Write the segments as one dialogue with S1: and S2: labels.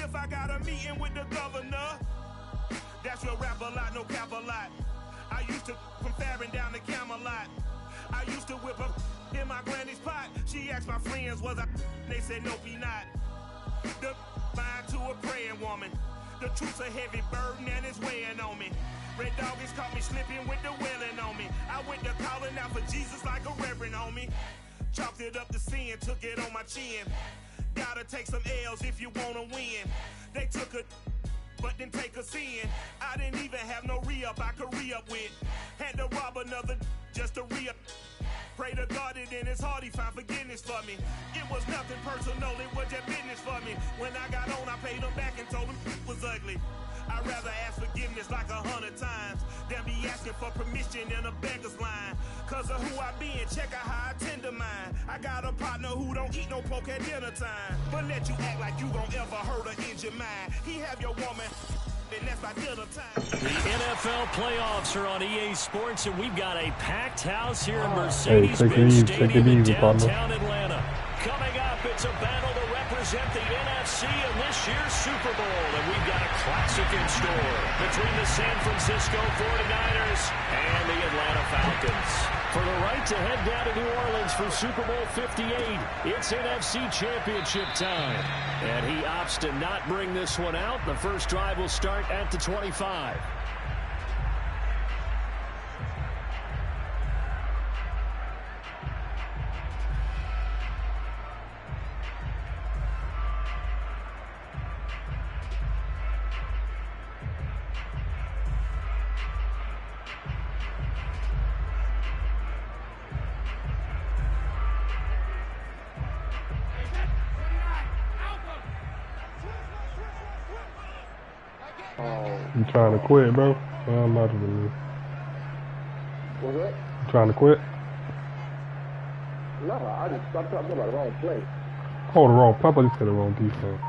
S1: if I got a meeting with the governor? That's your rap a lot, no cap a lot. I used to from Farron down to Camelot. I used to whip up in my granny's pot. She asked my friends, was I? They said, nope, he not. The mind to a praying woman. The truth's a heavy burden and it's weighing on me. Red doggies caught me slipping with the wailing on me. I went to calling out for Jesus like a reverend on me. Chalked it up to sin, took it on my chin. Gotta take some L's if you wanna win. They took a but didn't take a sin. I didn't even have no re-up I could re-up with. Had to rob another just to re-up. Pray to God that in his heart he found forgiveness for me. It was nothing personal, it was just business for me. When I got on, I paid him back and told him it was ugly. I'd rather ask forgiveness like 100 times than be asking for permission in a beggar's line. Cause of who I be and check out how I tend to mine. I got a partner who don't eat no pork at dinner time, but let you act like you gon' ever hurt or injure mine. He have your woman, and that's by dinner time.
S2: The NFL playoffs are on EA Sports, and we've got a packed house here in Mercedes-Benz Stadium in downtown Atlanta. Coming up, it's a battle to represent the NFC in this year's Super Bowl, and we've got a classic in store between the San Francisco 49ers and the Atlanta Falcons. For the right to head down to New Orleans for Super Bowl 58, it's NFC Championship time. And he opts to not bring this one out. The first drive will start at the 25.
S3: You trying to quit, bro? I'm not even.
S4: What's that?
S3: You trying to quit?
S4: No, I just stopped talking about the wrong play.
S3: Oh, the wrong. Papa just said the wrong defense.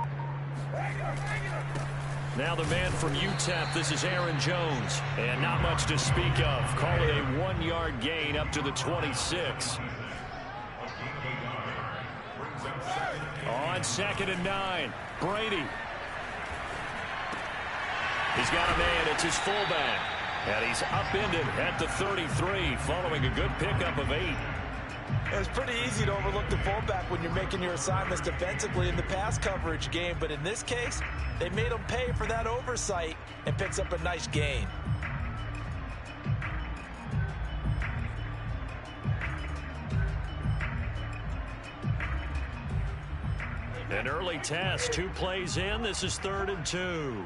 S2: Now the man from UTEP, this is Aaron Jones. And not much to speak of. Call it a 1-yard gain up to the 26. On 2nd and 9, Brady. He's got a man, it's his fullback. And he's upended at the 33 following a good pickup of 8.
S5: It's pretty easy to overlook the fullback when you're making your assignments defensively in the pass coverage game. But in this case, they made him pay for that oversight and picks up a nice gain.
S2: An early test, 2 plays in. This is 3rd and 2.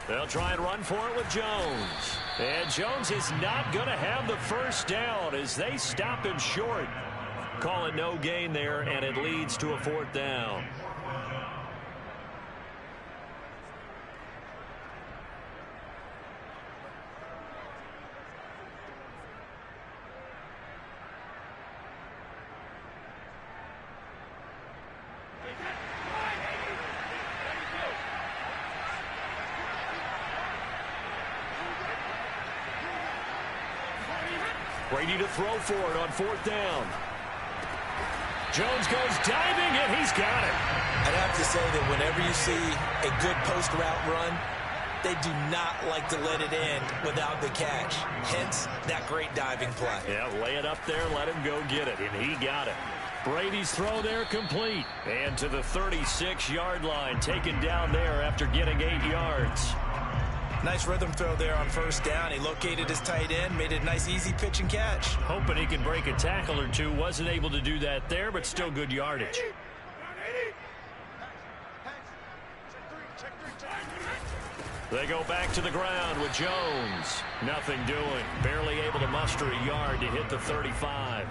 S2: They'll try and run for it with Jones. And Jones is not going to have the first down as they stop him short. Call it no gain there, and it leads to a 4th down. Brady to throw for it on 4th down. Jones goes diving, and he's got it.
S5: I'd have to say that whenever you see a good post route run, they do not like to let it end without the catch. Hence, that great diving play.
S2: Yeah, lay it up there, let him go get it, and he got it. Brady's throw there complete. And to the 36-yard line, taken down there after getting 8 yards.
S5: Nice rhythm throw there on 1st down. He located his tight end, made it a nice, easy pitch and catch.
S2: Hoping he can break a tackle or two. Wasn't able to do that there, but still good yardage. They go back to the ground with Jones. Nothing doing. Barely able to muster a yard to hit the 35.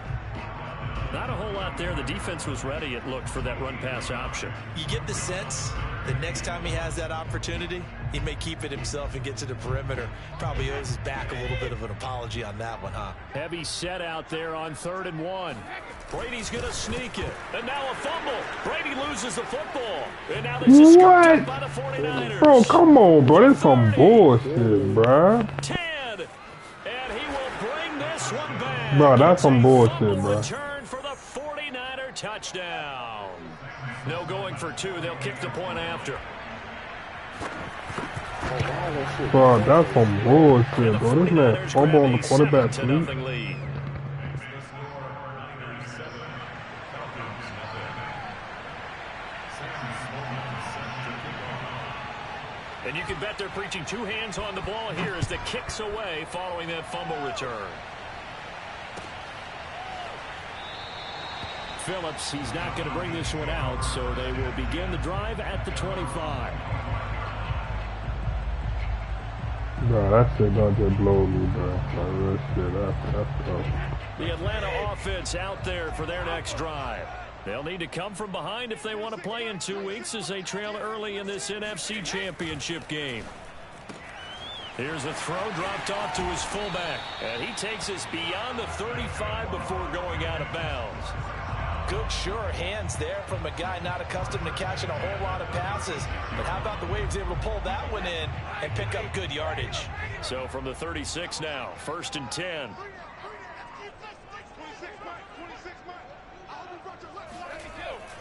S2: Not a whole lot there. The defense was ready, it looked, for that run-pass option.
S5: You get the sense that next time he has that opportunity, he may keep it himself and get to the perimeter. Probably owes his back a little bit of an apology on that one, huh?
S2: Heavy set out there on 3rd and 1. Brady's going to sneak it. And now a fumble. Brady loses the football. And now this is scooped up by the 49ers.
S3: Bro, come on, bro. That's some bullshit, bro.
S2: 10. And he will bring this one back.
S3: Bro, that's some bullshit, bro.
S2: Return for the 49er touchdown. No going going for two. They'll kick the point after.
S3: Bro, that's some bullshit, bro. This man fumble on the quarterback, please.
S2: And you can bet they're preaching two hands on the ball here as the kick's away following that fumble return. Phillips, he's not going to bring this one out, so they will begin the drive at the 25.
S3: Bro, that shit don't just blow me, bro. Like, real shit, that's tough.
S2: The Atlanta offense out there for their next drive. They'll need to come from behind if they want to play in 2 weeks as they trail early in this NFC Championship game. Here's a throw dropped off to his fullback, and he takes us beyond the 35 before going out of bounds.
S5: Good, sure hands there from a guy not accustomed to catching a whole lot of passes. But how about the way he was able to pull that one in and pick up good yardage?
S2: So from the 36 now, 1st and 10.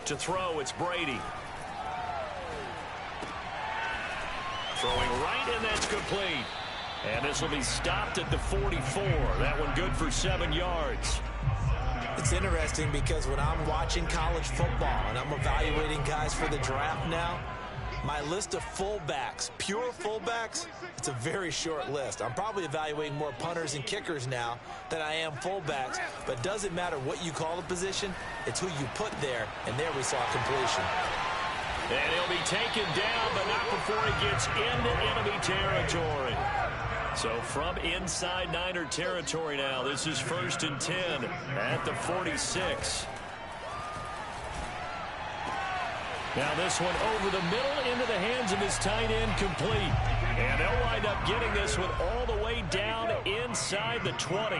S2: To throw, it's Brady. Throwing right, and that's complete. And this will be stopped at the 44. That one good for 7 yards.
S5: It's interesting because when I'm watching college football and I'm evaluating guys for the draft now, my list of fullbacks, pure fullbacks, it's a very short list. I'm probably evaluating more punters and kickers now than I am fullbacks, but it doesn't matter what you call the position, it's who you put there, and there we saw completion.
S2: And he'll be taken down, but not before he gets into enemy territory. So from inside Niner territory now, this is 1st and 10 at the 46. Now this one over the middle into the hands of his tight end, complete. And they'll wind up getting this one all the way down inside the 20.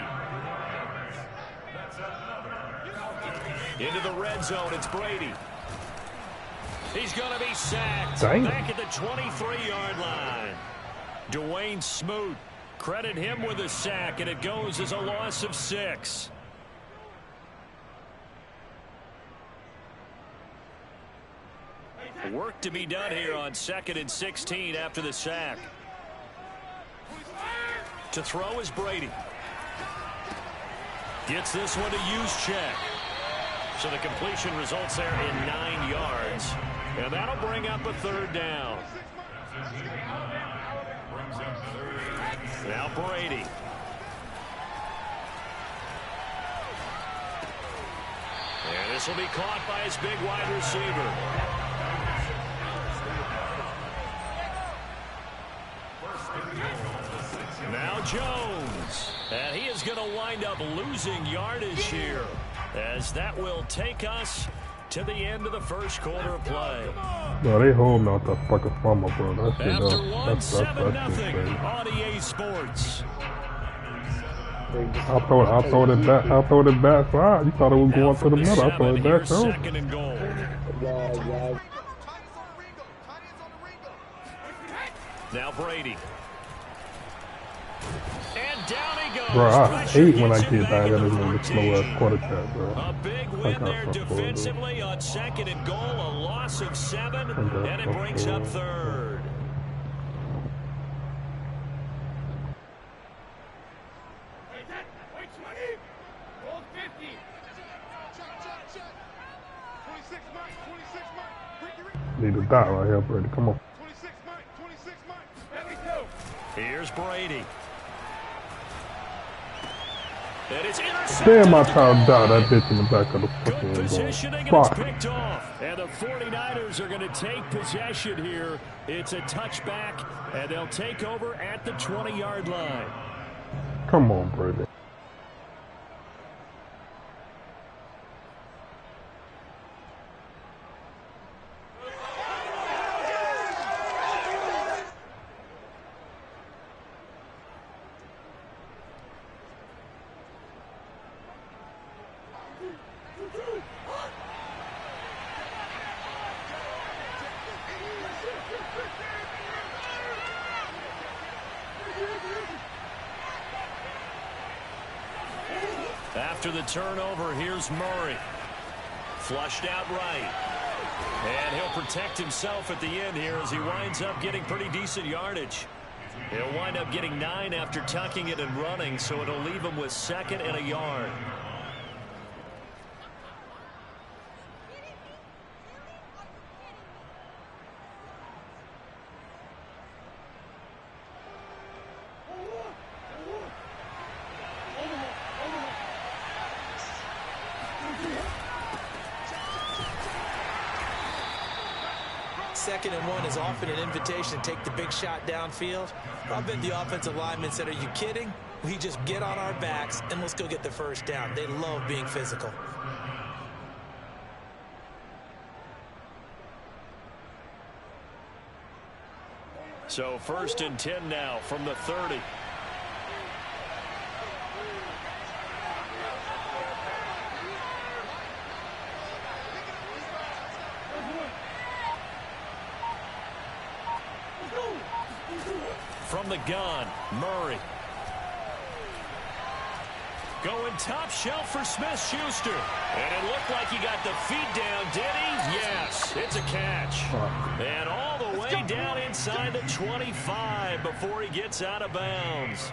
S2: Into the red zone, it's Brady. He's going to be sacked.
S3: Dang.
S2: Back at the 23-yard line. Dwayne Smoot, credit him with a sack, and it goes as a loss of 6. Work to be done here on 2nd and 16 after the sack. To throw is Brady. Gets this one to Juszczyk. So the completion results there in 9 yards. And that'll bring up a 3rd down. Now Brady. And this will be caught by his big wide receiver. Now Jones. And he is going to wind up losing yardage here, as that will take us to the end of the first quarter of play.
S3: Bro, they hold out the fucking fumble, bro. That shit
S2: After
S3: don't.
S2: one,
S3: That's
S2: 7-0 on EA Sports.
S3: I'll throw it back. I'll throw it back side. You thought it was going to the middle. I'll throw it back too.
S2: 2nd and goal. Now Brady. And down he goes.
S3: Bro, I hate when I get that. I gotta do the slow ass quarterback, bro.
S2: A big win there defensively on 2nd and goal. A loss of 7, and it brings up 3rd.
S3: Need to die right here, Brady. Come on.
S2: Here's Brady. And it's intercepted.
S3: Damn, I tried to die that bitch in the back of the
S2: Good
S3: fucking
S2: positioning,
S3: goal.
S2: and it's
S3: Fuck.
S2: picked off. And the 49ers are going to take possession here. It's a touchback, and they'll take over at the 20-yard line.
S3: Come on, Brady.
S2: After the turnover, here's Murray. Flushed out right. And he'll protect himself at the end here as he winds up getting pretty decent yardage. He'll wind up getting 9 after tucking it and running, so it'll leave him with 2nd and a yard.
S5: Second and 1 is often an invitation to take the big shot downfield. I bet the offensive lineman said, are you kidding? We just get on our backs and let's go get the first down. They love being physical.
S2: So 1st and 10 now from the 30. From the gun, Murray. Going top shelf for Smith-Schuster. And it looked like he got the feet down, did he? Yes, it's a catch. And all the way down inside the 25 before he gets out of bounds.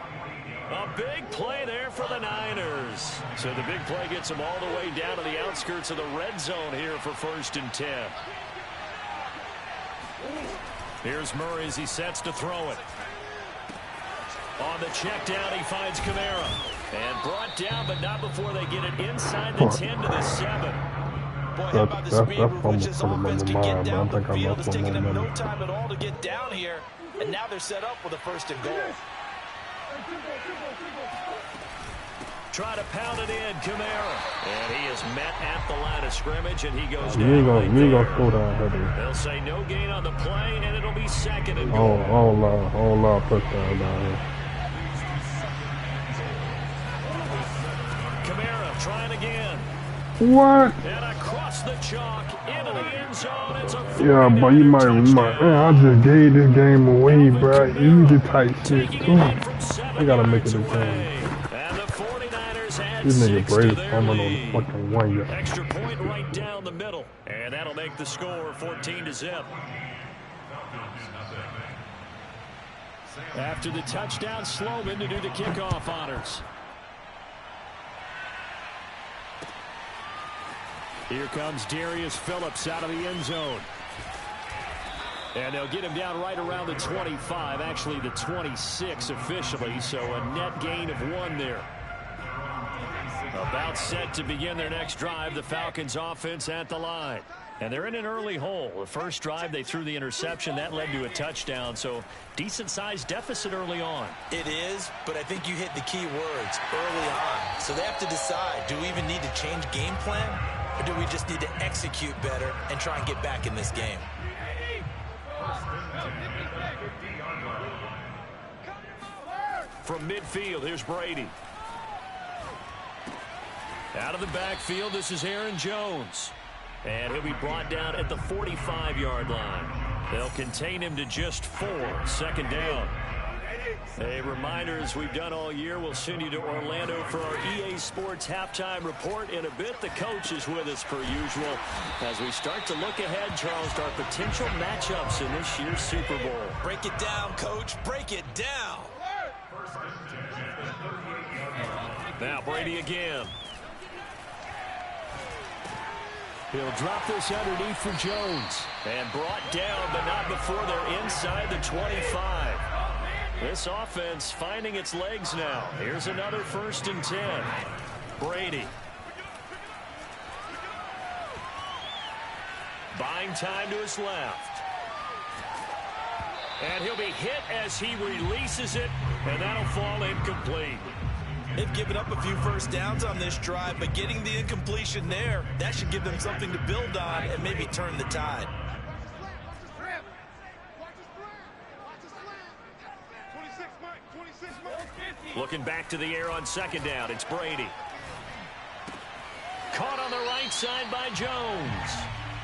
S2: A big play there for the Niners. So the big play gets him all the way down to the outskirts of the red zone here for 1st and 10. Here's Murray as he sets to throw it. On the check down, he finds Kamara. And brought down, but not before they get it inside the 10 to the 7.
S5: Boy, how about the speed with which this offense can get down the field? It's taken them no time at all to get down here. And now they're set up with a 1st and goal.
S2: Try to pound it in, Kamara. And he is met at the line of scrimmage, and he goes down.
S3: You ain't gonna slow down, Heather.
S2: They'll say no gain on the play, and it'll be 2nd and goal.
S3: I don't allow touchdown down here.
S2: Kamara trying again.
S3: What?
S2: And across the chalk into the end zone. It's a
S3: Yeah, but you might, man, I just gave this game away, bro. Easy type shit, too. I gotta make it a game. This nigga Brady's fumbling on the fucking 1 yard.
S2: Extra point right down the middle. And that'll make the score 14-0. After the touchdown, Sloman to do the kickoff honors. Here comes Darius Phillips out of the end zone. And they'll get him down right around the 25, actually the 26 officially, so a net gain of 1 there. About set to begin their next drive, the Falcons offense at the line. And they're in an early hole. The first drive, they threw the interception. That led to a touchdown, so decent-sized deficit early on.
S5: It is, but I think you hit the key words early on. So they have to decide, do we even need to change game plan, or do we just need to execute better and try and get back in this game?
S2: From midfield, here's Brady. Out of the backfield, this is Aaron Jones. And he'll be brought down at the 45-yard line. They'll contain him to just 4, 2nd down. A reminder, as we've done all year, we'll send you to Orlando for our EA Sports halftime report in a bit. The coach is with us per usual as we start to look ahead, Charles, to our potential matchups in this year's Super Bowl.
S5: Break it down, Coach. Break it down.
S2: Now Brady again. He'll drop this underneath for Jones. And brought down, but not before they're inside the 25. This offense finding its legs now. Here's another 1st and 10. Brady. Buying time to his left. And he'll be hit as he releases it, and that'll fall incomplete.
S5: They've given up a few first downs on this drive, but getting the incompletion there, that should give them something to build on and maybe turn the tide.
S2: Looking back to the air on 2nd down, it's Brady. Caught on the right side by Jones.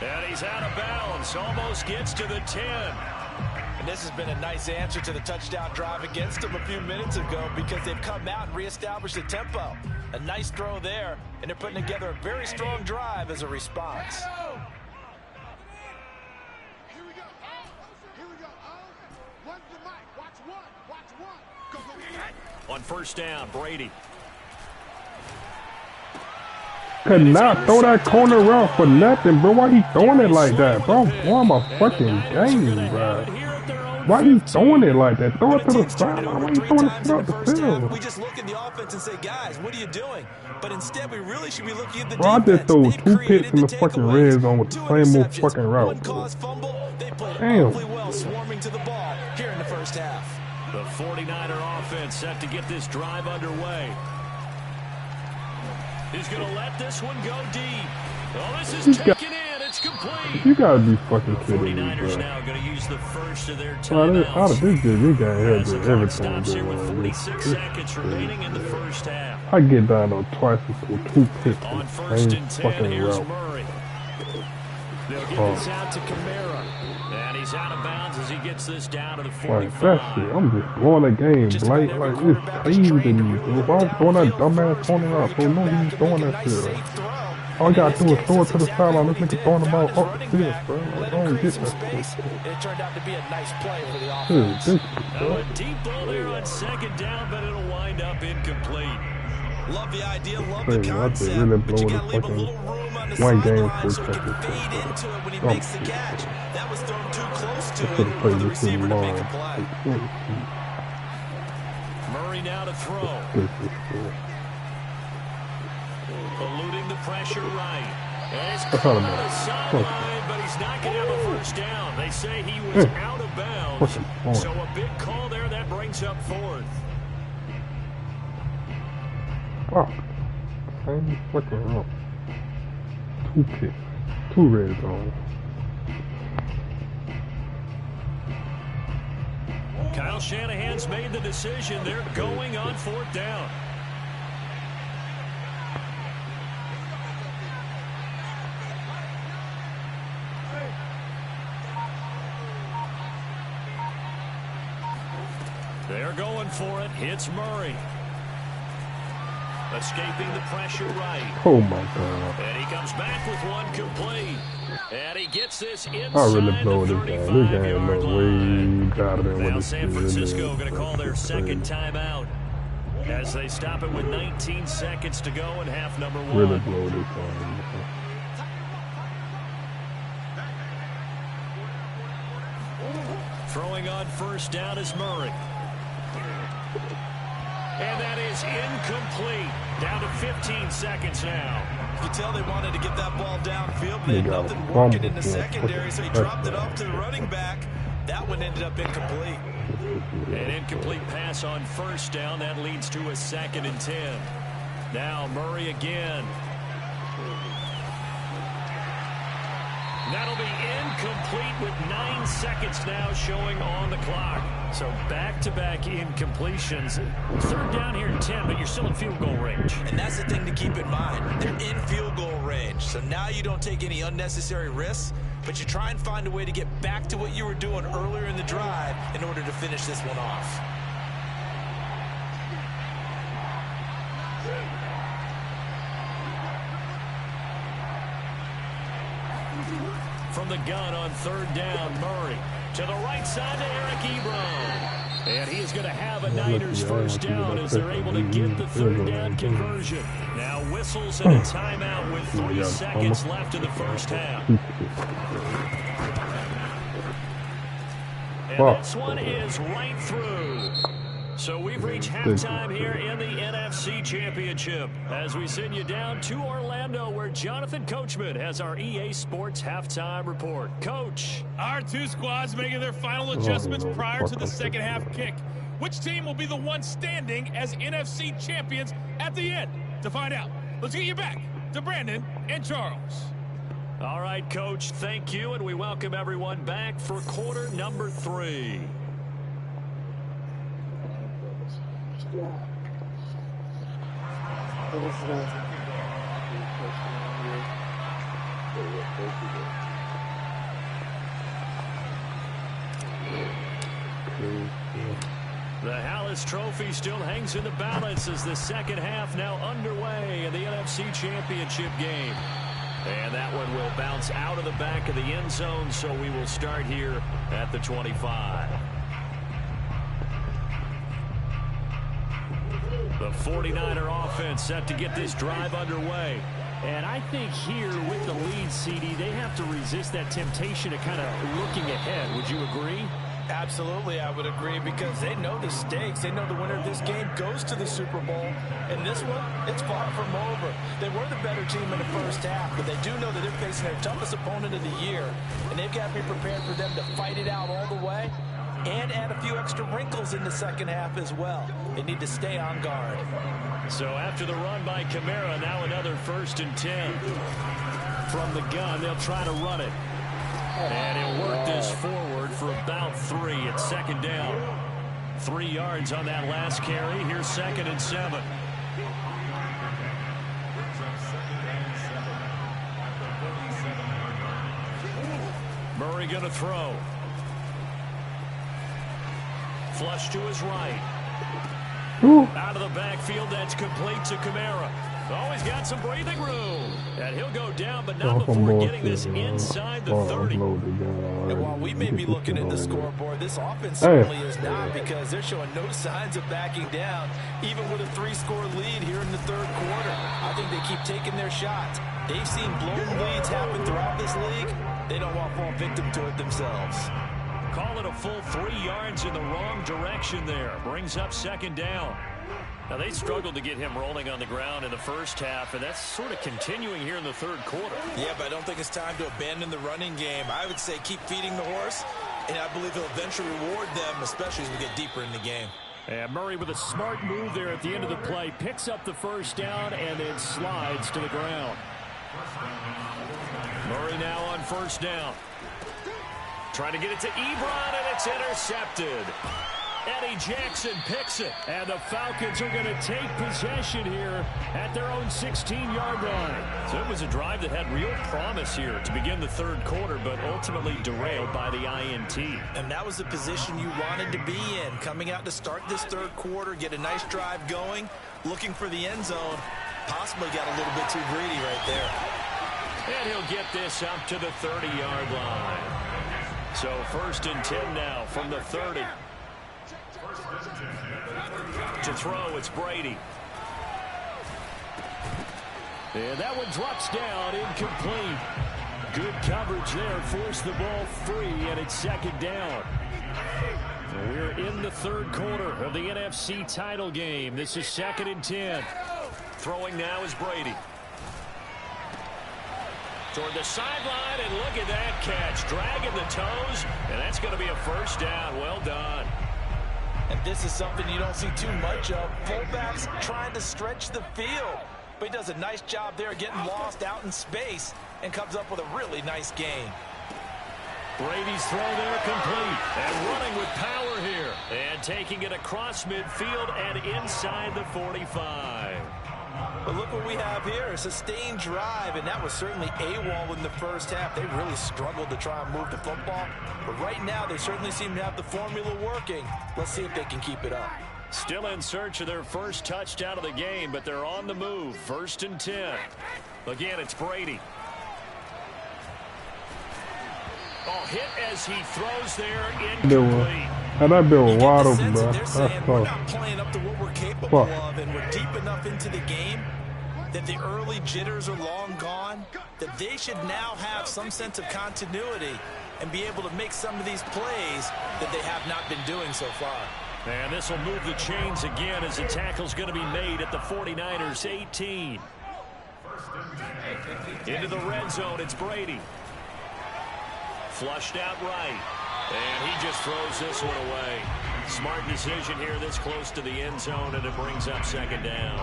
S2: And he's out of bounds, almost gets to the 10.
S5: And this has been a nice answer to the touchdown drive against them a few minutes ago because they've come out and reestablished the tempo. A nice throw there, and they're putting together a very strong drive as a response.
S2: On first down, Brady.
S3: Could not throw that corner route for nothing, bro. Why he throwing it like that, bro? Why am I fucking game, bro? Why he throwing it like that? Throw it to the sideline. Why he throwing it up the field?
S5: We just look at the offense and say, guys, what are you doing? But instead, we really should be looking at the
S3: bro,
S5: defense.
S3: I just threw 2 picks in the fucking red zone with the same old fucking route, bro.
S5: They played
S3: Damn.
S5: awfully well swarming to the ball here in the first half.
S2: The 49er offense set to get this drive underway. He's going to let this one go deep. Oh, this is taken in. It's complete.
S3: You gotta be fucking kidding me,
S2: 49ers
S3: bro.
S2: now going to use the first of their
S3: Out of
S2: timeouts.
S3: this game, you got
S2: As the clock
S3: everything
S2: stops here with
S3: going on.
S2: 46 seconds remaining in the first half.
S3: I get down on twice and throw 2 picks in
S2: On
S3: the
S2: first
S3: same
S2: and 10,
S3: fucking
S2: here's
S3: route.
S2: Murray. They'll get this out to Kamara. And he's out of bounds as he gets this down to the 45.
S3: Like that shit, I'm just blowing the game, Blake. Like it's crazy to me, bro. Why I'm throwing that dumbass corner out, bro? No, he's throwing that shit. Like, all I gotta do is throw it to the sideline. This nigga throwing the ball up the field, bro. Like, I don't get that shit.
S5: It turned out to be a nice play for the
S3: Dude,
S5: offense.
S3: this,
S2: Now
S3: bro.
S2: a deep ball there on second down, but it'll wind up incomplete.
S5: Love the idea, love
S3: Crazy,
S5: the
S3: I
S5: concept,
S3: just really
S5: but you
S3: blow
S5: gotta
S3: the
S5: leave a
S3: fucking
S5: little room on the
S3: one game
S5: sideline so he
S3: for
S5: can
S3: touches.
S5: fade into it when he
S3: Oh,
S5: makes the catch. That was thrown too close to
S3: I could
S5: it
S3: have
S5: for
S3: played
S5: the
S3: this shit
S5: receiver to make a
S3: tomorrow.
S5: play.
S2: Murray now to throw. Eluding the pressure right. And he's
S3: That's
S2: caught
S3: not a
S2: on the
S3: bad.
S2: sideline, but he's not going to have a first down. They say he was out of bounds.
S3: Fucking point.
S2: So a big call there that brings up fourth.
S3: Fuck. Same fucking route. 2 picks. 2 red zones.
S2: Kyle Shanahan's made the decision. They're going on fourth down. They're going for it. Hits Murray. Escaping the pressure right.
S3: Oh my god.
S2: And he comes back with one complete. And he gets this inside
S3: I really blow
S2: the
S3: this game. This game
S2: 35-yard
S3: look
S2: line.
S3: way better than what
S2: Now
S3: it
S2: San
S3: is.
S2: Francisco going to call their second timeout as they stop it with 19 seconds to go in half number one.
S3: Really blow this game.
S2: Throwing on first down is Murray. And that is incomplete. Down to 15 seconds now.
S5: You can tell they wanted to get that ball downfield. They
S3: They
S5: had
S3: got
S5: nothing
S3: a
S5: working
S3: fumble
S5: in the
S3: for a
S5: secondary, so he
S3: fucking
S5: dropped it up to the running back. That one ended up incomplete.
S2: An incomplete pass on first down. That leads to a 2nd and 10. Now Murray again. That'll be incomplete with 9 seconds now showing on the clock. So back-to-back incompletions. Third down here at 10, but you're still in field goal range.
S5: And that's the thing to keep in mind. They're in field goal range, so now you don't take any unnecessary risks, but you try and find a way to get back to what you were doing earlier in the drive in order to finish this one off.
S2: From the gun on third down, Murray. To the right side to Eric Ebron. And he is going to have a Niners first down as they're able to get the third down conversion. Now whistles and a timeout with 3 seconds left in the first half. And this one is right through. So we've reached halftime here in the NFC Championship as we send you down to Orlando where Jonathan Coachman has our EA Sports Halftime Report. Coach.
S6: Our 2 squads making their final adjustments prior to the second half kick. Which team will be the one standing as NFC champions at the end? To find out, let's get you back to Brandon and Charles.
S2: All right, Coach, thank you, and we welcome everyone back for quarter number 3. The Hallis Trophy still hangs in the balance as the second half now underway in the NFC Championship game. And that one will bounce out of the back of the end zone, so we will start here at the 25. The 49er offense set to get this drive underway.
S7: And I think here with the lead, CD, they have to resist that temptation of kind of looking ahead. Would you agree?
S5: Absolutely, I would agree, because they know the stakes. They know the winner of this game goes to the Super Bowl. And this one, it's far from over. They were the better team in the first half, but they do know that they're facing their toughest opponent of the year. And they've got to be prepared for them to fight it out all the way and add a few extra wrinkles in the second half as well. They need to stay on guard.
S2: So after the run by Kamara, now another 1st and 10. From the gun, they'll try to run it. And he'll work this forward for about 3 at 2nd down. 3 yards on that last carry. Here's 2nd and 7. Murray going to throw. Flush to his right. Out of the backfield, that's complete to Kamara. Always got some breathing room. And he'll go down, but not before getting this inside the 30.
S5: And while we may be looking at the scoreboard, this offense certainly is not, because they're showing no signs of backing down, even with a 3-score lead here in the third quarter. I think they keep taking their shots. They've seen blown leads happen throughout this league. They don't want to fall victim to it themselves.
S2: Call it a full 3 yards in the wrong direction there. Brings up 2nd down. Now, they struggled to get him rolling on the ground in the first half, and that's sort of continuing here in the third quarter.
S5: Yeah, but I don't think it's time to abandon the running game. I would say keep feeding the horse, and I believe he'll eventually reward them, especially as we get deeper in the game.
S7: And Murray with a smart move there at the end of the play. Picks up the 1st down and then slides to the ground.
S2: Murray now on 1st down. Trying to get it to Ebron, and it's intercepted. Eddie Jackson picks it, and the Falcons are going to take possession here at their own 16-yard line. So it was a drive that had real promise here to begin the third quarter, but ultimately derailed by the INT.
S5: And that was the position you wanted to be in, coming out to start this third quarter, get a nice drive going, looking for the end zone. Possibly got a little bit too greedy right there.
S2: And he'll get this up to the 30-yard line. So 1st and 10 now from the 30. To throw, it's Brady. And that one drops down, incomplete. Good coverage there, forced the ball free, and it's 2nd down. We're in the third quarter of the NFC title game. This is 2nd and 10. Throwing now is Brady. Toward the sideline, and look at that catch. Dragging the toes, and that's going to be a 1st down. Well done.
S5: And this is something you don't see too much of. Fullbacks trying to stretch the field. But he does a nice job there getting lost out in space and comes up with a really nice game.
S2: Brady's throw there complete. And running with power here. And taking it across midfield and inside the 45.
S5: But look what we have here, a sustained drive, and that was certainly AWOL in the first half. They really struggled to try and move the football. But right now, they certainly seem to have the formula working. Let's see if they can keep it up.
S2: Still in search of their first touchdown of the game, but they're on the move. 1st and 10. Again, it's Brady. Oh, hit as he throws there, incomplete.
S3: And that bill wide open, bro.
S5: They're saying we're not playing up to what we're capable of, and we're deep enough into the game that the early jitters are long gone, that they should now have some sense of continuity and be able to make some of these plays that they have not been doing so far.
S2: And this will move the chains again as the tackle's going to be made at the 49ers 18. Into the red zone, it's Brady. Flushed out right. And he just throws this one away. Smart decision here this close to the end zone, and it brings up 2nd down.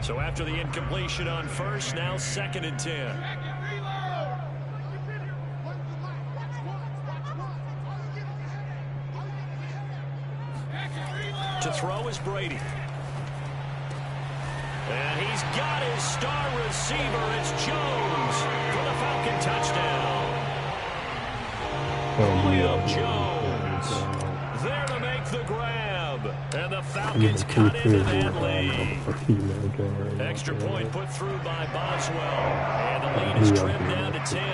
S2: So after the incompletion on 1st, now 2nd and 10. To throw is Brady. And he's got his star receiver. It's Jones for the Falcon touchdown. Julio Jones there to make the grab. And the Falcons cut into that lead. Extra point put through by Boswell. And the lead is trimmed down to 10.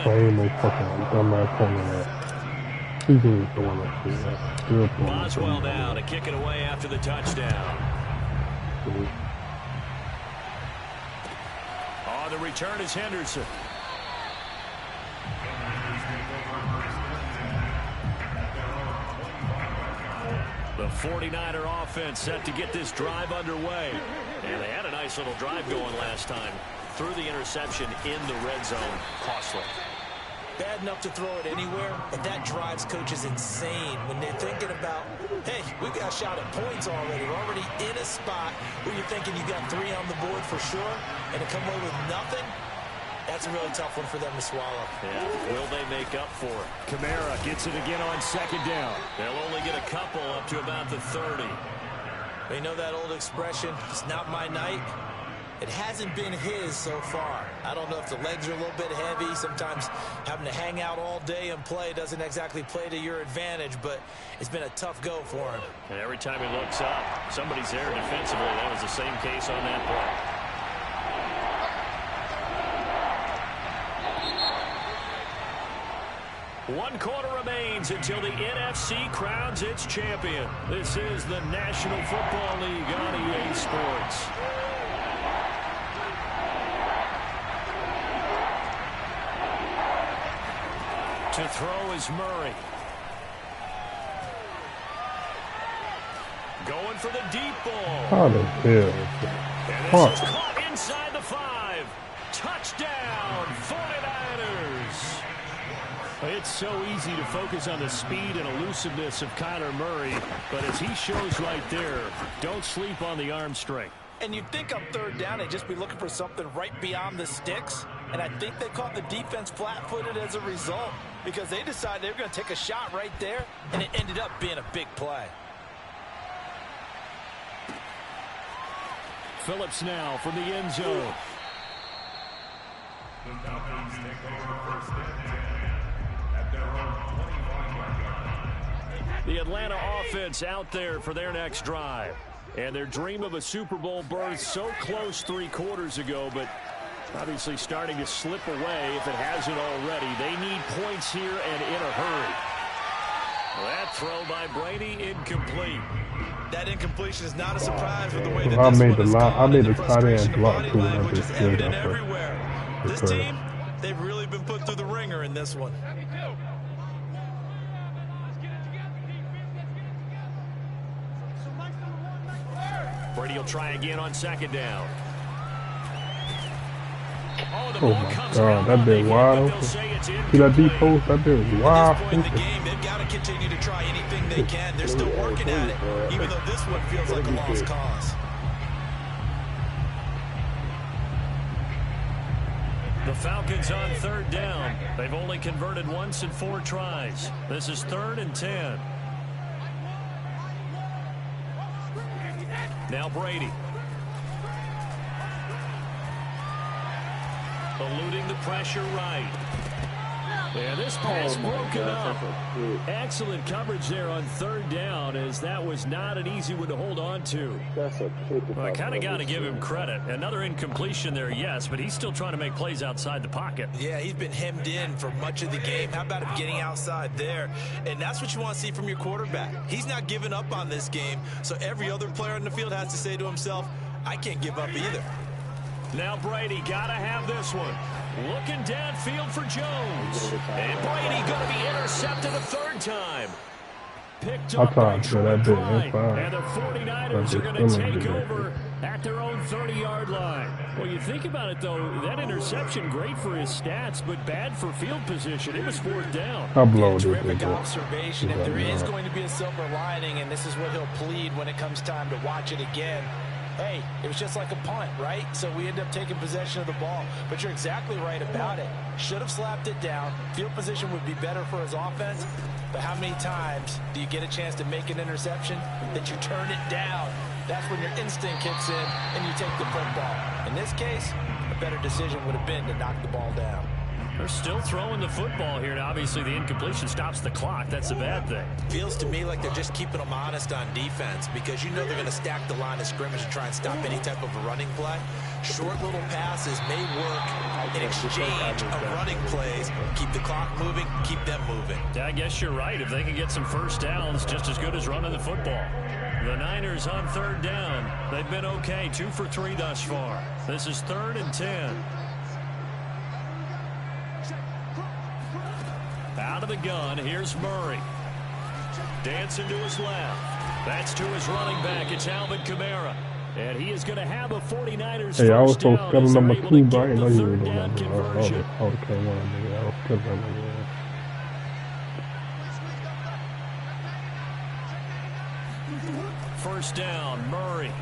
S2: Boswell now to kick it away after the touchdown.
S3: dude.
S2: On the return is Henderson. The 49er offense set to get this drive underway. And they had a nice little drive going last time. Threw the interception in the red zone. Costly.
S5: Bad enough to throw it anywhere, and that drives coaches insane when they're thinking about, hey, we've got a shot at points already. We're already in a spot where you're thinking you got 3 on the board for sure, and to come away with nothing, that's a really tough one for them to swallow.
S2: Yeah, will they make up for it? Kamara gets it again on second down. They'll only get a couple up to about the 30.
S5: You know that old expression, it's not my night? It hasn't been his so far. I don't know if the legs are a little bit heavy. Sometimes having to hang out all day and play doesn't exactly play to your advantage, but it's been a tough go for him.
S2: And every time he looks up, somebody's there defensively. That was the same case on that play. 1 quarter remains until the NFC crowns its champion. This is the National Football League on EA Sports. To throw is Murray. Going for the deep ball.
S3: How the hell?
S2: And this is caught inside the 5. Touchdown, 49ers. It's so easy to focus on the speed and elusiveness of Kyler Murray, but as he shows right there, don't sleep on the arm strength.
S5: And you'd think on 3rd down they'd just be looking for something right beyond the sticks. And I think they caught the defense flat-footed as a result because they decided they were going to take a shot right there, and it ended up being a big play.
S2: Phillips now from the end zone. The Atlanta offense out there for their next drive. And their dream of a Super Bowl berth so close 3 quarters ago, but obviously starting to slip away if it hasn't already. They need points here and in a hurry. That throw by Brady incomplete.
S5: That incompletion is not a surprise with the way that
S3: I
S5: this
S3: made
S5: one is
S3: the
S5: gone.
S3: I made the
S5: The
S3: tight end
S5: frustration of
S3: block
S5: body
S3: too, and I
S5: language
S3: just
S5: is
S3: did
S5: evident
S3: that.
S5: everywhere. This team, they've really been put through the ringer in this one.
S2: Brady will try again on 2nd down.
S3: Oh my God, that bit wide open. See that deep post? That bit was wide
S5: At this point in the
S3: open.
S5: game, they've got to continue to try anything they can. They're still working at it, even though this one feels like a lost cause.
S2: The Falcons on 3rd down. They've only converted once in 4 tries. This is 3rd and 10. Now Brady. Eluding the pressure right. And this pass broken up. Excellent coverage there on 3rd down, as that was not an easy one to hold on to. Well, I kind of got to give him credit. Another incompletion there, yes, but he's still trying to make plays outside the pocket.
S5: Yeah, he's been hemmed in for much of the game. How about him getting outside there? And that's what you want to see from your quarterback. He's not giving up on this game, so every other player on the field has to say to himself, I can't give up either.
S2: Now Brady got to have this one. Looking downfield for Jones. And Brady going to be intercepted a 3rd time. Picked up by Troy Pride. And the 49ers are going to take over at their own 30-yard line. Well, you think about it, though, that interception, great for his stats, but bad for field position. It was 4th down.
S3: I blow it.
S5: Terrific observation. If there is going to be a silver lining, and this is what he'll plead when it comes time to watch it again, hey, it was just like a punt, right? So we end up taking possession of the ball. But you're exactly right about it. Should have slapped it down. Field position would be better for his offense. But how many times do you get a chance to make an interception that you turn it down? That's when your instinct kicks in and you take the football. In this case, a better decision would have been to knock the ball down.
S2: They're still throwing the football here, and obviously the incompletion stops the clock. That's a bad thing.
S5: Feels to me like they're just keeping them honest on defense because you know they're going to stack the line of scrimmage and try and stop any type of a running play. Short little passes may work in exchange of running plays. Keep the clock moving, keep them moving.
S2: Yeah, I guess you're right. If they can get some 1st downs, just as good as running the football. The Niners on third down. They've been okay, 2 for 3 thus far. This is 3rd and 10. Out of the gun, here's Murray. Dancing to his left. That's to his running back. It's Alvin Kamara. And he is going to have a 49ers
S3: hey, I was so
S2: down
S3: scared of number 2, but I didn't know you were
S2: third
S3: doing
S2: down
S3: that.
S2: conversion.
S3: I would have came on, nigga. I was scared of that nigga.
S2: First down, Murray.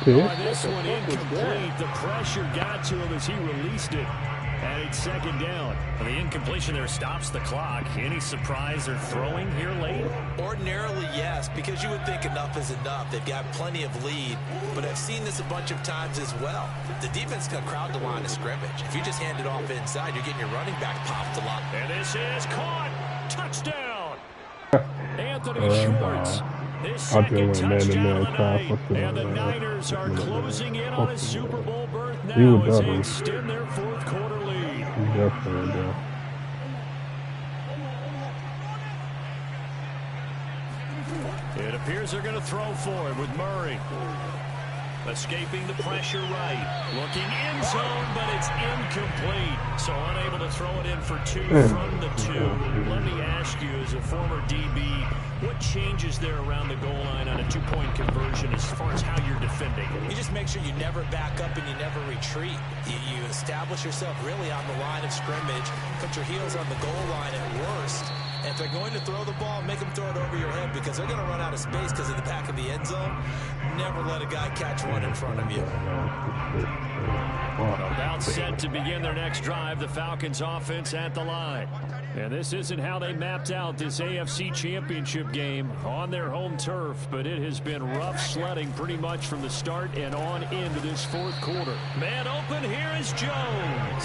S2: This one incomplete. The pressure got to him as he released it. And it's second down. The incompletion there stops the clock. Any surprise they're throwing here late?
S5: Ordinarily, yes, because you would think enough is enough. They've got plenty of lead, but I've seen this a bunch of times as well. The defense is going to crowd the line of scrimmage. If you just hand it off inside, you're getting your running back popped a lot.
S2: And this is caught. Touchdown. Anthony Schwartz. His second touchdown of the night. And the Niners are closing in on a Super Bowl berth now as they extend their 4th quarter lead.
S3: Definitely.
S2: It appears they're going to throw for it with Murray. Escaping the pressure right. Looking end zone, but it's incomplete. So unable to throw it in for 2 from the 2. Let me ask you, as a former DB, what changes there around the goal line on a 2-point conversion as far as how you're defending?
S5: You just make sure you never back up and you never retreat. You establish yourself really on the line of scrimmage, put your heels on the goal line at worst. And if they're going to throw the ball, make them throw it over your head because they're going to run out of space because of the back of the end zone. Never let a guy catch one in front of you.
S2: About set to begin their next drive, the Falcons offense at the line. And this isn't how they mapped out this AFC Championship game on their home turf, but it has been rough sledding pretty much from the start and on into this 4th quarter. Man open, here is Jones.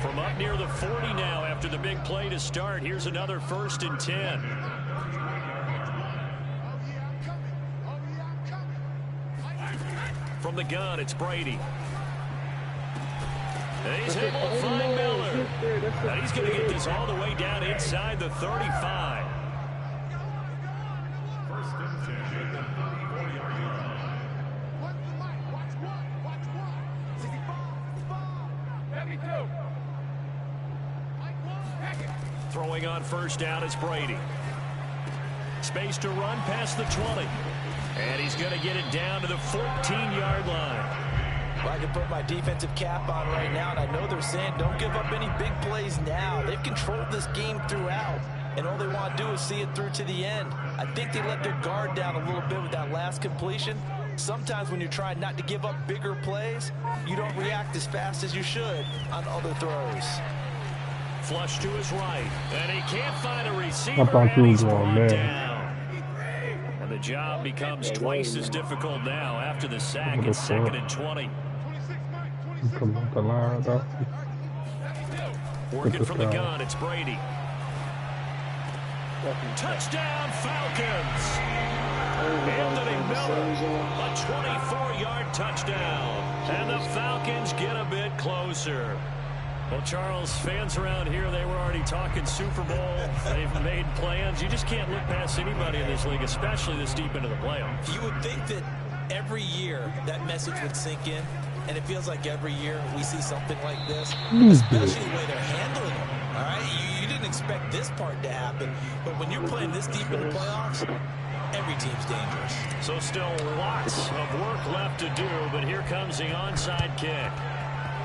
S2: From up near the 40 now after the big play to start. Here's another 1st and 10. From the gun, it's Brady. And he's able to find Miller. And he's going to get this all the way down inside the 35. Throwing on first down is Brady. Space to run past the 20. And he's going to get it down to the 14-yard line.
S5: Well, I can put my defensive cap on right now, and I know they're saying don't give up any big plays now. They've controlled this game throughout, and all they want to do is see it through to the end. I think they let their guard down a little bit with that last completion. Sometimes when you're trying not to give up bigger plays, you don't react as fast as you should on other throws.
S2: Flush to his right, and he can't find a receiver, and he's brought down. And the job becomes twice as difficult now after the sack. It's 2nd and 20. Working from the gun, it's Brady. Touchdown, Falcons! Anthony Miller, a 24-yard touchdown. And the Falcons get a bit closer. Well, Charles, fans around here, they were already talking Super Bowl. They've made plans. You just can't look past anybody in this league, especially this deep into the playoffs.
S5: You would think that every year that message would sink in, and it feels like every year we see something like this, especially the way they're handling it. All right, you didn't expect this part to happen, but when you're playing this deep in the playoffs, every team's dangerous.
S2: So still lots of work left to do, but here comes the onside kick.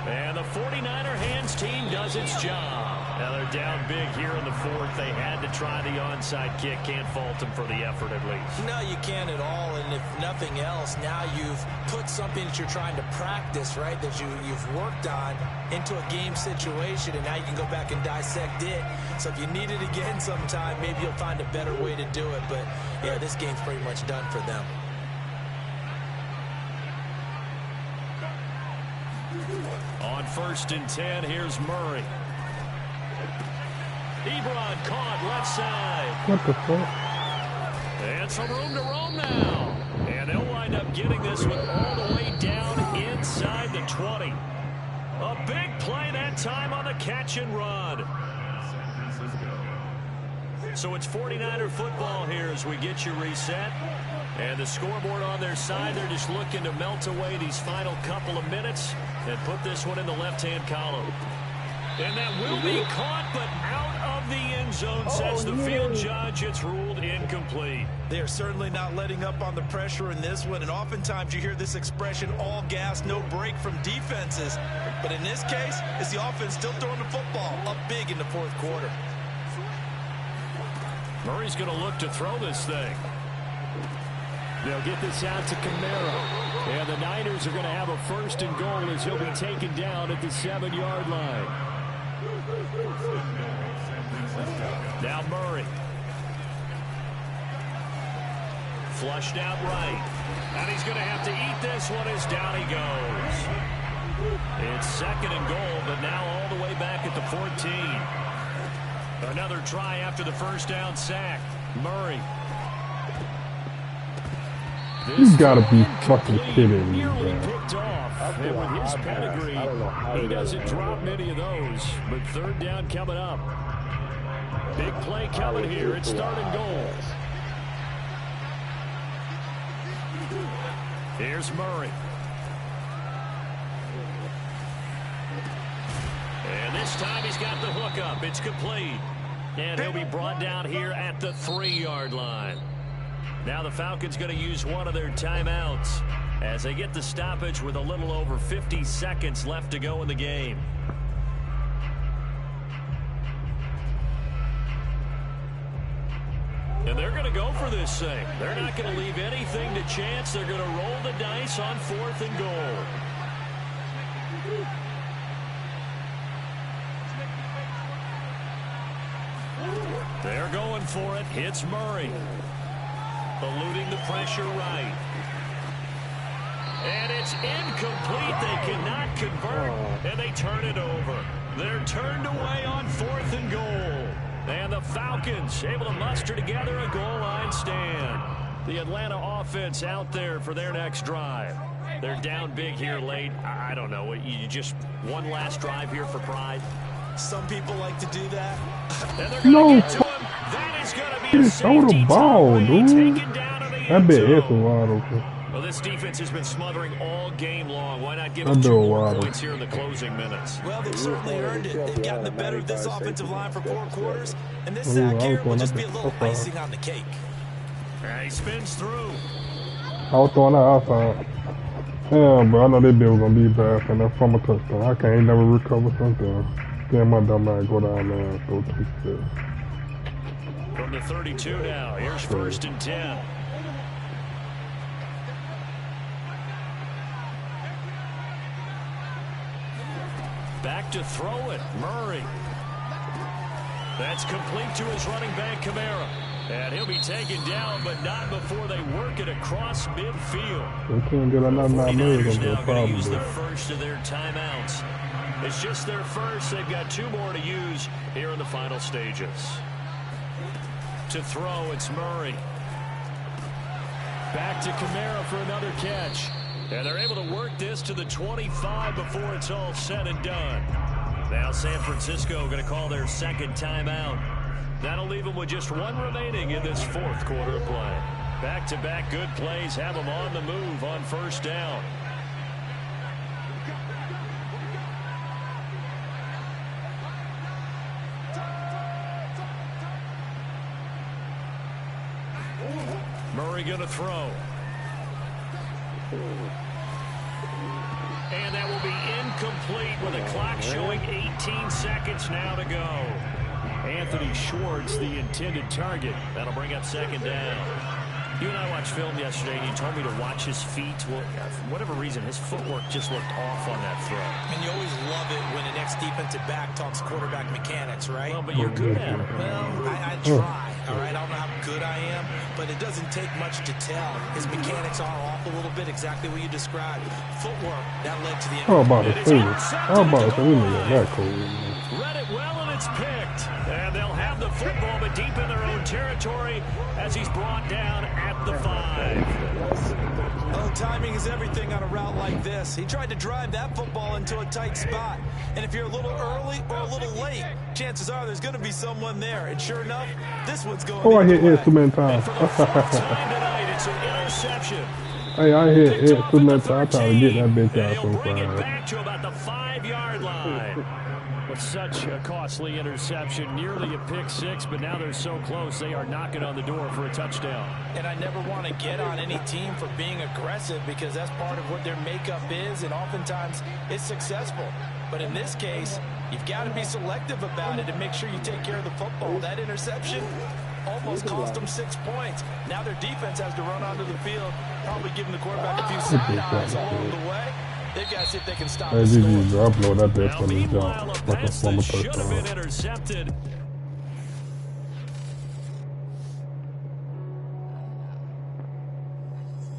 S2: And the 49er hands team does its job. Now they're down big here in the 4th. They had to try the onside kick. Can't fault them for the effort at least.
S5: No, you can't at all. And if nothing else, now you've put something that you're trying to practice, right, that you've worked on into a game situation, and now you can go back and dissect it. So if you need it again sometime, maybe you'll find a better way to do it. But, yeah, this game's pretty much done for them.
S2: On 1st and 10, here's Murray. Ebron caught left side.
S3: What the fuck?
S2: And some room to roam now. And they'll wind up getting this one all the way down inside the 20. A big play that time on the catch and run. So it's 49er football here as we get you reset. And the scoreboard on their side, they're just looking to melt away these final couple of minutes and put this one in the left-hand column. And that will be caught, but out of the end zone, says the field judge. It's ruled incomplete.
S5: They are certainly not letting up on the pressure in this one, and oftentimes you hear this expression, all gas, no break from defenses. But in this case, is the offense still throwing the football up big in the fourth quarter.
S2: Murray's going to look to throw this thing.
S7: They'll get this out to Kamara. And the Niners are going to have a 1st and goal as he'll be taken down at the 7-yard line.
S2: Now Murray. Flushed out right. And he's going to have to eat this one as down he goes. It's 2nd and goal, but now all the way back at the 14. Another try after the first down sack. Murray.
S3: You gotta be fucking kidding me, bro.
S7: And with his pedigree, he doesn't drop many of those. But 3rd down coming up. Big play coming here. It's 3rd and goal.
S2: Here's Murray. And this time he's got the hook up. It's complete. And he'll be brought down here at the 3-yard line. Now the Falcons going to use one of their timeouts as they get the stoppage with a little over 50 seconds left to go in the game. And they're going to go for this thing. They're not going to leave anything to chance. They're going to roll the dice on 4th and goal. They're going for it. It's Murray. Eluding the pressure right. And it's incomplete. They cannot convert. And they turn it over. They're turned away on 4th and goal. And the Falcons able to muster together a goal line stand. The Atlanta offense out there for their next drive. They're down big here late. I don't know. You just one last drive here for pride.
S5: Some people like to do that.
S2: And they're going to get to him. That is going to be a safety
S3: ball, dude.
S2: taken down to the end
S3: That
S2: zone.
S3: bit is wide open.
S2: Well, this defense has been smothering all game long. Why not give them 2 more points here in the closing minutes?
S5: Well, they've certainly earned it. They've gotten the better of this offensive line for 4 quarters. And this sack here will just be a little icing on the cake.
S2: He spins through.
S3: I was throwing that outside. Damn, bro, I know that bill was going to be bad for that from a touchdown. I can't never recover something. Damn, my dumb man go down there and throw 2 steps.
S2: From the 32 now, here's 1st and 10. Back to throw it, Murray. That's complete to his running back, Kamara. And he'll be taken down, but not before they work it across midfield.
S3: They can't get another 9 minutes.
S2: Now going to use the first of their timeouts. It's just their first. They've got 2 more to use here in the final stages. To throw, it's Murray.
S7: Back to Kamara for another catch.
S2: And they're able to work this to the 25 before it's all said and done. Now San Francisco going to call their 2nd timeout. That'll leave them with just 1 remaining in this 4th quarter of play. Back-to-back good plays have them on the move on 1st down. Murray going to throw. And that will be incomplete with a clock showing 18 seconds now to go.
S7: Anthony Schwartz, the intended target.
S2: That'll bring up 2nd down. You and I watched film yesterday, and you told me to watch his feet. Well, for whatever reason, his footwork just looked off on that throw.
S5: And you always love it when an ex-defensive back talks quarterback mechanics, right?
S2: Well, but you're good at it.
S5: Well, I try, all right? I don't know how good I am, but it doesn't take much to tell. His mechanics are off a little bit, exactly what you described. Footwork, that led to the end.
S3: How about the favor? How about the winner? That cool.
S2: Read it well in it's picked. And they'll have the football, but deep in their own territory as he's brought down at the 5.
S5: Well, timing is everything on a route like this. He tried to drive that football into a tight spot. And if you're a little early or a little late, chances are there's going to be someone there. And sure enough, this one's going
S3: I hit it too many times.
S2: For the fourth time tonight, it's an interception.
S3: Hey, I hit it too many times. I tried to get that bitch out so
S2: Bring it
S3: fast.
S2: back to about the 5-yard line. With such a costly interception, nearly a pick six, but now they're so close, they are knocking on the door for a touchdown.
S5: And I never want to get on any team for being aggressive because that's part of what their makeup is, and oftentimes it's successful. But in this case, you've got to be selective about it and make sure you take care of the football. That interception almost cost them 6 points. Now their defense has to run onto the field, probably giving the quarterback a few side eyes along the way. They've got to see if they can stop the score.
S3: Hey, GG, bro. Upload that bitch
S2: Now,
S3: from the
S2: meanwhile,
S3: jump.
S2: a
S3: Like a
S2: pass
S3: former
S2: that should have been
S3: touchdown.
S2: intercepted